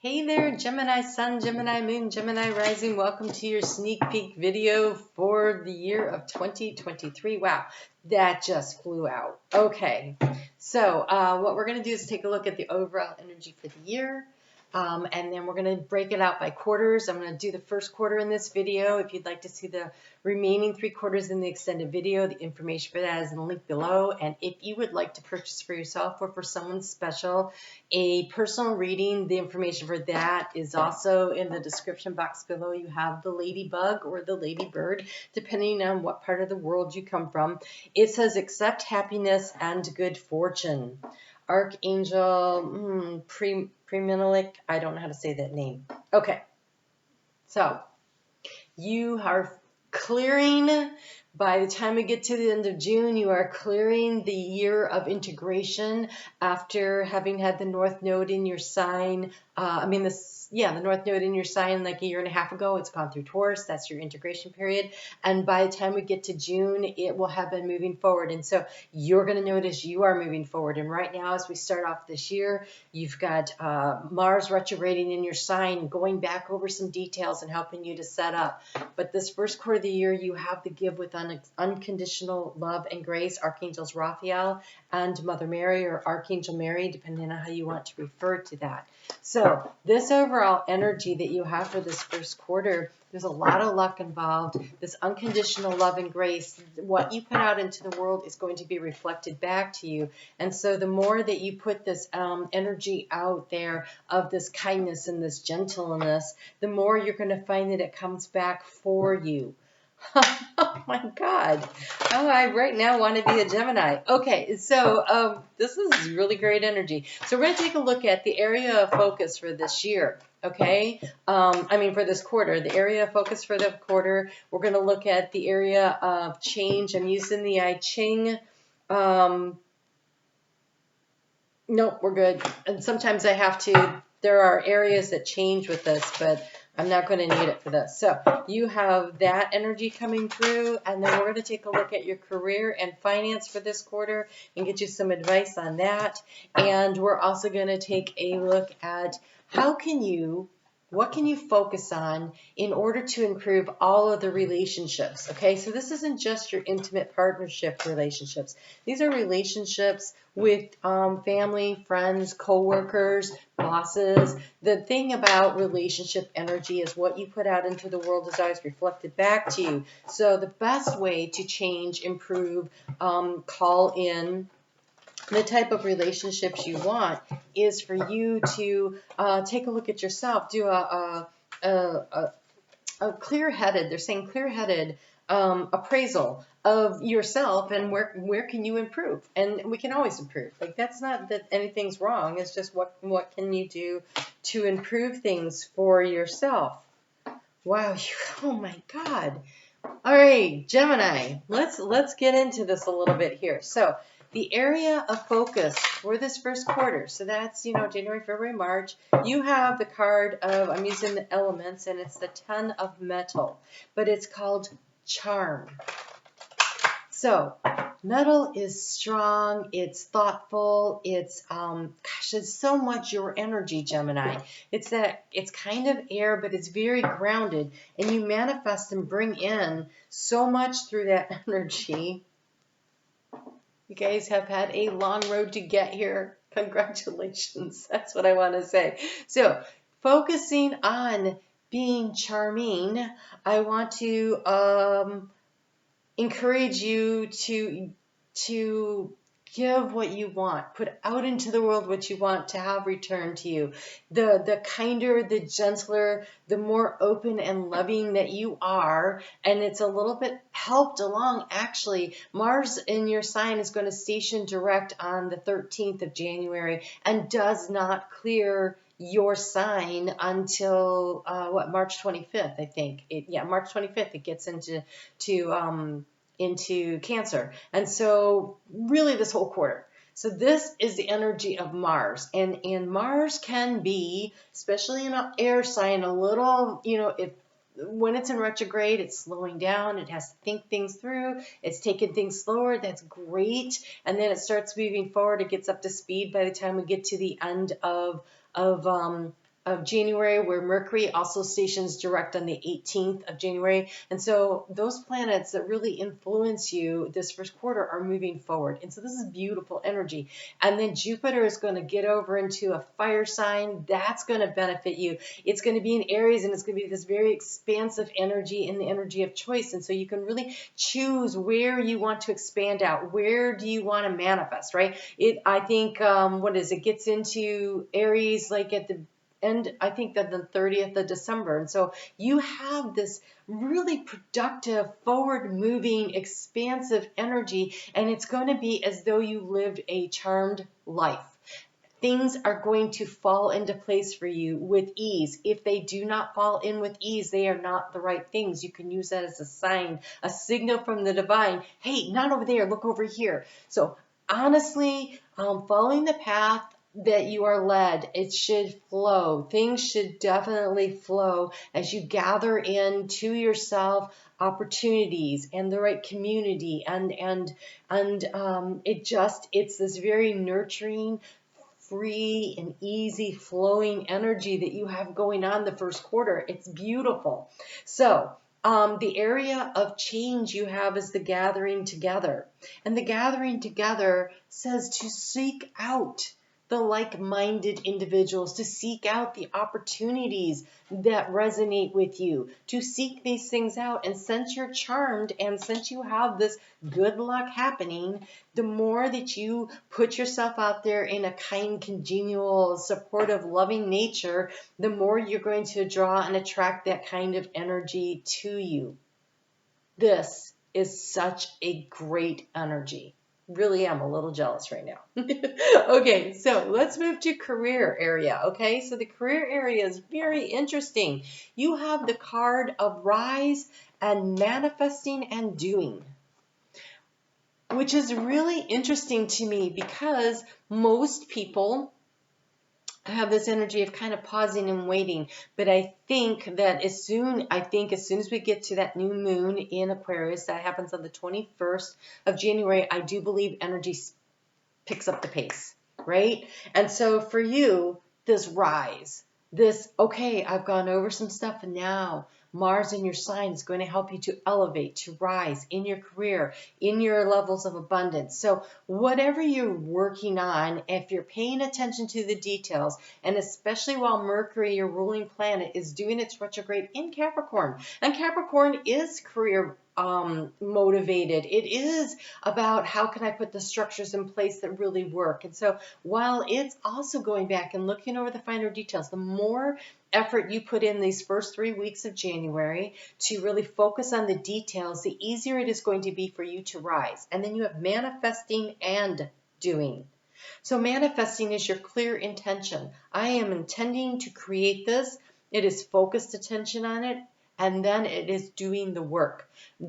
Hey there, Gemini Sun, Gemini Moon, Gemini Rising. Welcome to your sneak peek video for the year of 2023. Wow, that just flew out. Okay, so what we're going to do is take a look at the overall energy for the year. And then we're going to break it out by quarters. I'm going to do the first quarter in this video. If you'd like to see the remaining 3 quarters in the extended video, the information for that is in the link below. And if you would like to purchase for yourself or for someone special a personal reading, the information for that is also in the description box below. You have the ladybug or the ladybird, depending on what part of the world you come from. It says, accept happiness and good fortune. Archangel Preminelik, I don't know how to say that name. Okay, so you are clearing, by the time we get to the end of June, you are clearing the year of integration after having had the North Node in your sign. The North Node in your sign like a year and a half ago. It's gone through Taurus. That's your integration period. And by the time we get to June, it will have been moving forward. And so you're going to notice you are moving forward. And right now, as we start off this year, you've got Mars retrograding in your sign, going back over some details and helping you to set up. But this first quarter of the year, you have the give with unconditional love and grace, Archangels Raphael and Mother Mary, or Archangel Mary, depending on how you want to refer to that. So this overall energy that you have for this first quarter, there's a lot of luck involved. This unconditional love and grace, what you put out into the world is going to be reflected back to you. And so the more that you put this energy out there of this kindness and this gentleness, the more you're going to find that it comes back for you. Oh my God. Oh, I right now want to be a Gemini. Okay, so this is really great energy. So we're going to take a look at the area of focus for this year. Okay, for this quarter, the area of focus for the quarter, we're going to look at the area of change. I'm using the I Ching. Nope, we're good. And sometimes I have to, there are areas that change with this, but I'm not going to need it for this. So you have that energy coming through, and then we're going to take a look at your career and finance for this quarter and get you some advice on that. And we're also going to take a look at what can you focus on in order to improve all of the relationships, okay? So this isn't just your intimate partnership relationships. These are relationships with family, friends, co-workers, bosses. The thing about relationship energy is what you put out into the world is always reflected back to you. So the best way to change, improve, call in the type of relationships you want is for you to take a look at yourself, do a clear-headed, they're saying clear-headed appraisal of yourself and where can you improve. And we can always improve. Like, that's not that anything's wrong. It's just what can you do to improve things for yourself. Wow, oh my God. All right, Gemini, let's get into this a little bit here. So the area of focus for this first quarter, so that's, January, February, March, you have the card of, I'm using the elements, and it's the 10 of metal, but it's called charm. So metal is strong, it's thoughtful, it's so much your energy, Gemini. It's kind of air, but it's very grounded, and you manifest and bring in so much through that energy. You guys have had a long road to get here. Congratulations. That's what I want to say. So focusing on being charming, I want to encourage you to give what you want, put out into the world what you want to have returned to you. The kinder, the gentler, the more open and loving that you are, and it's a little bit helped along, actually. Mars in your sign is going to station direct on the 13th of January and does not clear your sign until March 25th, I think. March 25th it gets into Cancer. And so really this whole quarter. So this is the energy of Mars, and Mars can be, especially in an air sign, a little, when it's in retrograde, it's slowing down. It has to think things through. It's taking things slower. That's great. And then it starts moving forward. It gets up to speed by the time we get to the end of of January, where Mercury also stations direct on the 18th of January. And so those planets that really influence you this first quarter are moving forward. And so this is beautiful energy. And then Jupiter is going to get over into a fire sign. That's going to benefit you. It's going to be in Aries, and it's going to be this very expansive energy and the energy of choice. And so you can really choose where you want to expand out. Where do you want to manifest, right? I think, it gets into Aries like at the and I think that the 30th of December. And so you have this really productive, forward-moving, expansive energy, and it's going to be as though you lived a charmed life. Things are going to fall into place for you with ease. If they do not fall in with ease, they are not the right things. You can use that as a sign, a signal from the divine. Hey, not over there, look over here. So honestly, following the path that you are led, it should flow. Things should definitely flow as you gather in to yourself opportunities and the right community, and it's this very nurturing, free and easy flowing energy that you have going on the first quarter. It's beautiful. So the area of change you have is the gathering together. And the gathering together says to seek out the like-minded individuals, to seek out the opportunities that resonate with you, to seek these things out. And since you're charmed and since you have this good luck happening, the more that you put yourself out there in a kind, congenial, supportive, loving nature, the more you're going to draw and attract that kind of energy to you. This is such a great energy. Really am a little jealous right now. Okay, so let's move to career area. Okay, so the career area is very interesting. You have the card of rise and manifesting and doing, which is really interesting to me because most people have this energy of kind of pausing and waiting. But I think that as soon as we get to that new moon in Aquarius, that happens on the 21st of January, I do believe energy picks up the pace, right? And so for you, this rise, okay, I've gone over some stuff, and now Mars in your sign is going to help you to elevate, to rise in your career, in your levels of abundance. So whatever you're working on, if you're paying attention to the details, and especially while Mercury, your ruling planet, is doing its retrograde in Capricorn, and Capricorn is career motivated. It is about how can I put the structures in place that really work. And so while it's also going back and looking over the finer details, the more effort you put in these first 3 weeks of January to really focus on the details, the easier it is going to be for you to rise. And then you have manifesting and doing. So manifesting is your clear intention. I am intending to create this. It is focused attention on it. And then it is doing the work.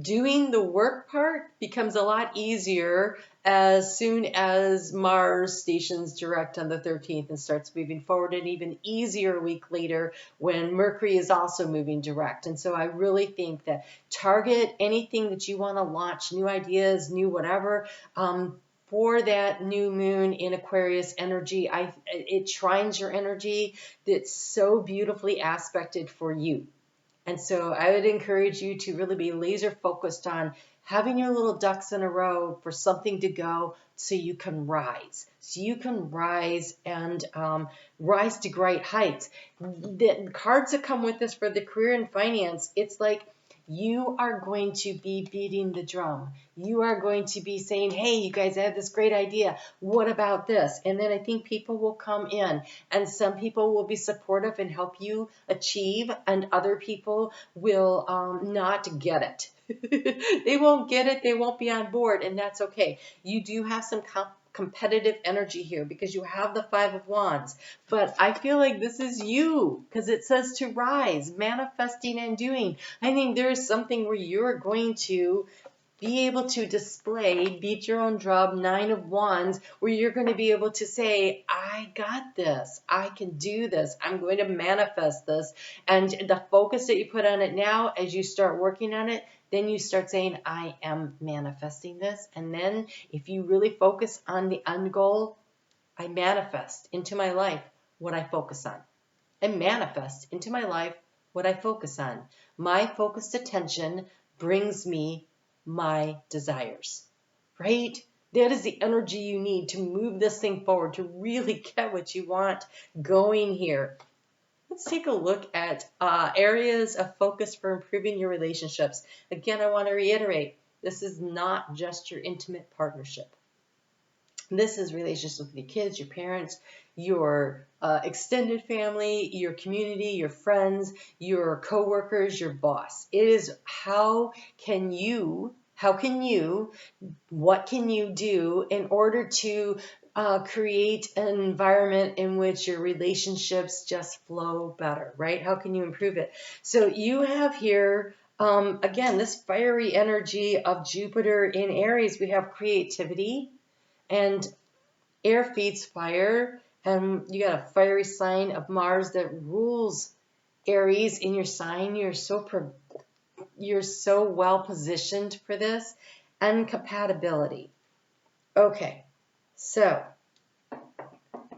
Doing the work part becomes a lot easier as soon as Mars stations direct on the 13th and starts moving forward, and even easier a week later when Mercury is also moving direct. And so I really think that target anything that you want to launch, new ideas, new whatever, for that new moon in Aquarius energy. It trines your energy that's so beautifully aspected for you. And so I would encourage you to really be laser focused on having your little ducks in a row for something to go so you can rise. So you can rise and rise to great heights. The cards that come with this for the career and finance, it's like you are going to be beating the drum. You are going to be saying, hey, you guys, I have this great idea. What about this? And then I think people will come in, and some people will be supportive and help you achieve, and other people will not get it. They won't get it. They won't be on board, and that's okay. You do have some competitive energy here because you have the Five of Wands, but I feel like this is you because it says to rise, manifesting and doing. I think there is something where you're going to be able to display, beat your own drum, Nine of Wands, where you're going to be able to say, I got this, I can do this, I'm going to manifest this. And the focus that you put on it now, as you start working on it, then you start saying, I am manifesting this. And then if you really focus on the end goal, I manifest into my life what I focus on. and manifest into my life what I focus on. My focused attention brings me my desires, right? That is the energy you need to move this thing forward, to really get what you want going here. Let's take a look at areas of focus for improving your relationships. Again, I want to reiterate, this is not just your intimate partnership. This is relationships with your kids, your parents, your extended family, your community, your friends, your coworkers, your boss. It is what can you do in order to create an environment in which your relationships just flow better, right? How can you improve it? So you have here, again, this fiery energy of Jupiter in Aries. We have creativity, and air feeds fire, and you got a fiery sign of Mars that rules Aries in your sign. You're so well positioned for this. And compatibility. Okay, so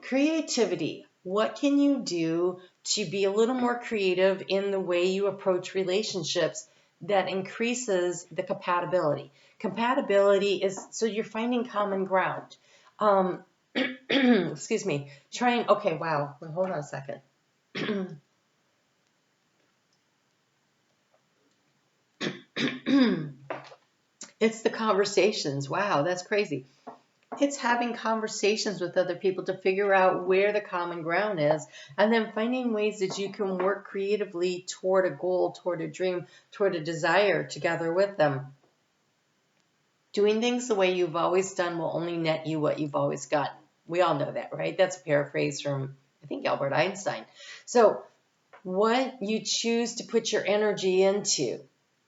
creativity. What can you do to be a little more creative in the way you approach relationships that increases the compatibility? Compatibility is, so you're finding common ground. Excuse me. Okay, wow. Well, hold on a second. It's the conversations. Wow, that's crazy. It's having conversations with other people to figure out where the common ground is, and then finding ways that you can work creatively toward a goal, toward a dream, toward a desire together with them. Doing things the way you've always done will only net you what you've always gotten. We all know that, right? That's a paraphrase from, I think, Albert Einstein. So what you choose to put your energy into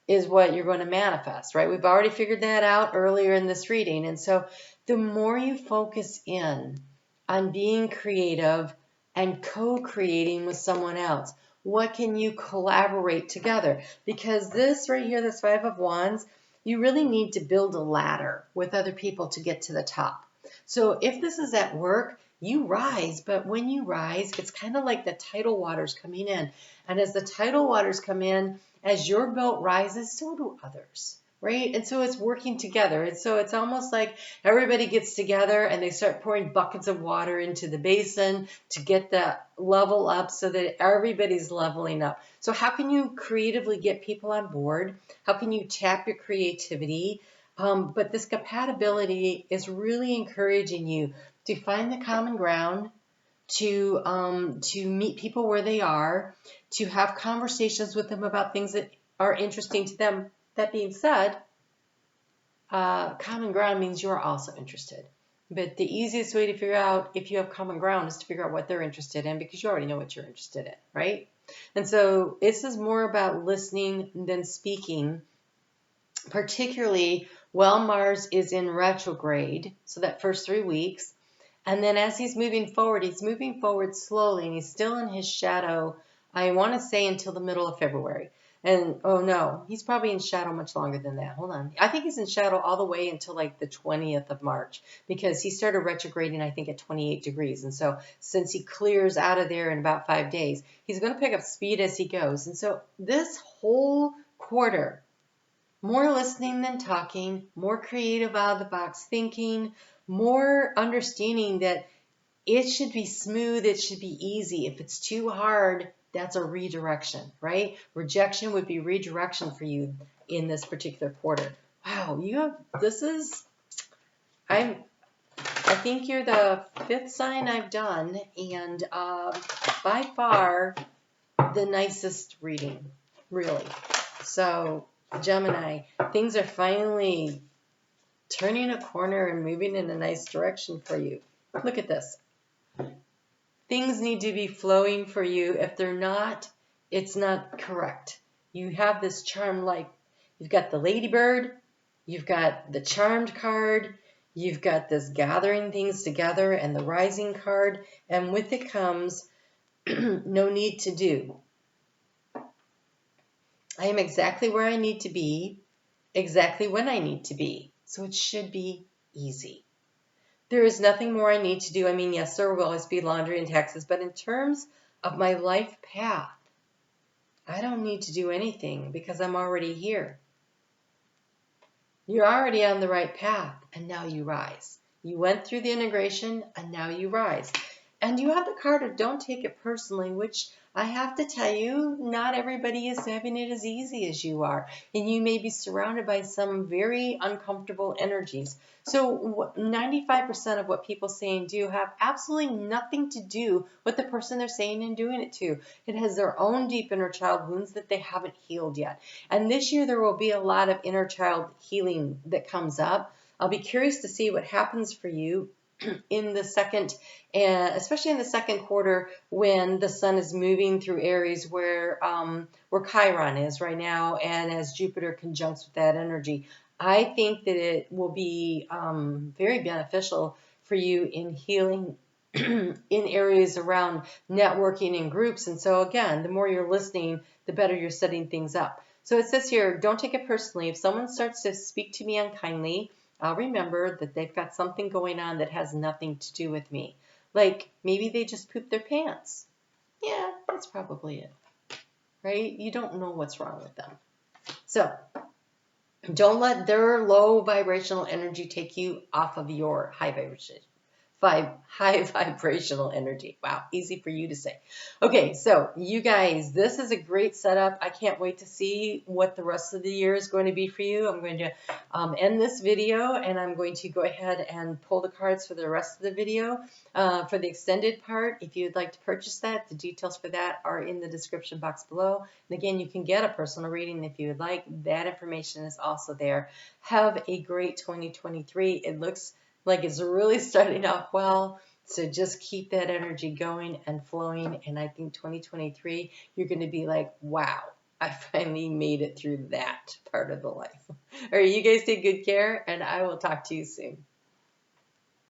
is what you're going to manifest, right? We've already figured that out earlier in this reading. And so the more you focus in on being creative and co-creating with someone else, what can you collaborate together? Because this right here, this Five of Wands, you really need to build a ladder with other people to get to the top. So if this is at work, you rise, but when you rise, it's kind of like the tidal waters coming in. And as the tidal waters come in, as your boat rises, so do others, right? And so it's working together. And so it's almost like everybody gets together and they start pouring buckets of water into the basin to get the level up so that everybody's leveling up. So how can you creatively get people on board? How can you tap your creativity? But this compatibility is really encouraging you to find the common ground, to meet people where they are, to have conversations with them about things that are interesting to them. That being said, common ground means you're also interested. But the easiest way to figure out if you have common ground is to figure out what they're interested in, because you already know what you're interested in, right? And so this is more about listening than speaking, particularly while Mars is in retrograde, so that first 3 weeks. And then as he's moving forward slowly, and he's still in his shadow, I want to say until the middle of February. And, oh no, he's probably in shadow much longer than that. Hold on. I think he's in shadow all the way until like the 20th of March, because he started retrograding, I think, at 28 degrees. And so since he clears out of there in about 5 days, he's going to pick up speed as he goes. And so this whole quarter, more listening than talking, more creative out of the box thinking, more understanding that it should be smooth, it should be easy. If it's too hard, that's a redirection, right? Rejection would be redirection for you in this particular quarter. Wow, I think you're the 5th sign I've done, and by far the nicest reading, really. So Gemini, things are finally turning a corner and moving in a nice direction for you. Look at this. Things need to be flowing for you. If they're not, it's not correct. You have this charm life. You've got the ladybird, you've got the charmed card, you've got this gathering things together and the rising card, and with it comes no need to do. I am exactly where I need to be, exactly when I need to be. So it should be easy. There is nothing more I need to do. I mean, yes, there will always be laundry and taxes, but in terms of my life path. I don't need to do anything because I'm already here. You're already on the right path, and now you rise. You went through the integration, and now you rise. And you have the card of don't take it personally, which I have to tell you, not everybody is having it as easy as you are. And you may be surrounded by some very uncomfortable energies. So 95% of what people say and do have absolutely nothing to do with the person they're saying and doing it to. It has their own deep inner child wounds that they haven't healed yet. And this year there will be a lot of inner child healing that comes up. I'll be curious to see what happens for you in the second, and especially in the second quarter, when the sun is moving through Aries, where Chiron is right now, and as Jupiter conjuncts with that energy, I think that it will be very beneficial for you in healing in areas around networking and groups. And so again, the more you're listening, the better you're setting things up. So it says here, don't take it personally. If someone starts to speak to me unkindly, I'll remember that they've got something going on that has nothing to do with me. Like maybe they just pooped their pants. Yeah, that's probably it, right? You don't know what's wrong with them. So don't let their low vibrational energy take you off of your high vibrational energy. Wow, easy for you to say. Okay, so you guys, this is a great setup. I can't wait to see what the rest of the year is going to be for you. I'm going to end this video, and I'm going to go ahead and pull the cards for the rest of the video. For the extended part, if you'd like to purchase that, the details for that are in the description box below. And again, you can get a personal reading if you would like. That information is also there. Have a great 2023. It looks like it's really starting off well. So just keep that energy going and flowing. And I think 2023, you're going to be like, wow, I finally made it through that part of the life. All right, you guys take good care, and I will talk to you soon.